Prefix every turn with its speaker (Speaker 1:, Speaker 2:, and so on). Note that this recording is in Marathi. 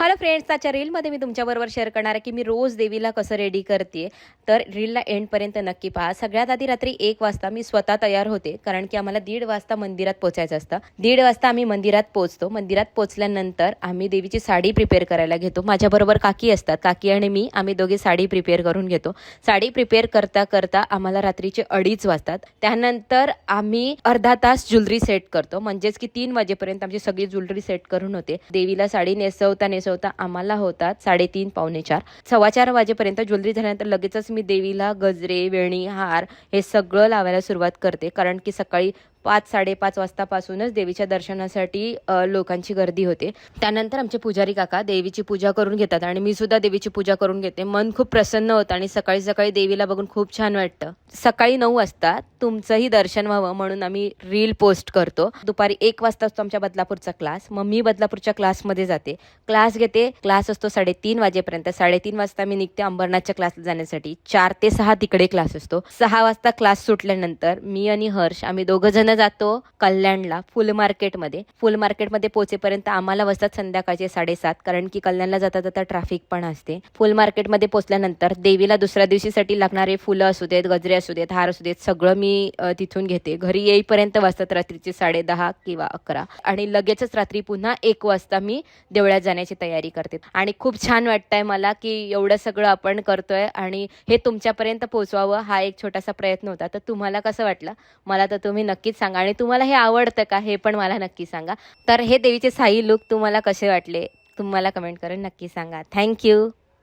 Speaker 1: हॅलो फ्रेंड्स, आजच्या रीलमध्ये मी तुमच्याबरोबर शेअर करणार आहे की मी रोज देवीला कसं रेडी करते. तर रीलला एंडपर्यंत नक्की पहा. सगळ्यात आधी रात्री 1 वाजता मी स्वतः तयार होते, कारण की आम्हाला 1:30 वाजता मंदिरात पोचायचं असतं. 1:30 वाजता आम्ही मंदिरात पोचतो. मंदिरात पोचल्यानंतर आम्ही देवीची साडी प्रिपेअर करायला घेतो. माझ्याबरोबर काकी असतात. काकी आणि मी आम्ही दोघे साडी प्रिपेअर करून घेतो. साडी प्रिपेअर करता करता आम्हाला रात्रीचे 2:30 वाजतात. त्यानंतर आम्ही अर्धा तास ज्वेलरी सेट करतो, म्हणजेच की 3 वाजेपर्यंत आमची सगळी ज्वेलरी सेट करून होते. देवीला साडी नेसवता आम्हाला होतात 3:30 पावणे 4. 4:15 वाजेपर्यंत ज्वेलरी झाल्यानंतर लगेचच मी देवीला गजरे, वेणी, हार हे सगळं लावायला सुरुवात करते, कारण की सकाळी 5-5:30 वाजतापासूनच देवीच्या दर्शनासाठी लोकांची गर्दी होते. त्यानंतर आमचे पुजारी काका देवीची पूजा करून घेतात आणि मी सुद्धा देवीची पूजा करून घेते. मन खूप प्रसन्न होतं आणि सकाळी सकाळी देवीला बघून खूप छान वाटतं. सकाळी 9 वाजता तुमचंही दर्शन व्हावं म्हणून आम्ही रील पोस्ट करतो. दुपारी 1 वाजता असतो आमच्या बदलापूरचा क्लास. मग मी बदलापूरच्या क्लासमध्ये जाते, क्लास घेते. क्लास असतो 3:30 वाजेपर्यंत. 3:30 वाजता मी निघते अंबरनाथच्या क्लासला जाण्यासाठी. 4 ते 6 तिकडे क्लास असतो. 6 वाजता क्लास सुटल्यानंतर मी आणि हर्ष आम्ही दोघं जण जातो कल्याणला फुल मार्केटमध्ये. फुल मार्केटमध्ये पोहोचेपर्यंत आम्हाला वाजतात संध्याकाळचे 7:30, कारण की कल्याणला जाता जाता ट्रॅफिक पण असते. फुल मार्केटमध्ये पोहोचल्यानंतर देवीला दुसऱ्या दिवशीसाठी लागणारे फुलं असू देत, गजरे असू देत, हार असू देत, सगळं मी तिथून घेते. घरी येईपर्यंत वाजतात रात्रीचे 10:30 किंवा 11 आणि लगेचच रात्री पुन्हा 1 वाजता मी देवळात जाण्याची तयारी करते. आणि खूप छान वाटतंय मला की एवढं सगळं आपण करतोय आणि हे तुमच्यापर्यंत पोहोचवावं, हा एक छोटासा प्रयत्न होता. तर तुम्हाला कसं वाटलं मला तर तुम्ही नक्कीच सांगा, आणि तुम्हाला हे आवडतं का हे पण मला नक्की सांगा. तर हे देवीचे साई लुक तुम्हाला कसे वाटले तुम्हाला कमेंट करून नक्की सांगा. थँक्यू.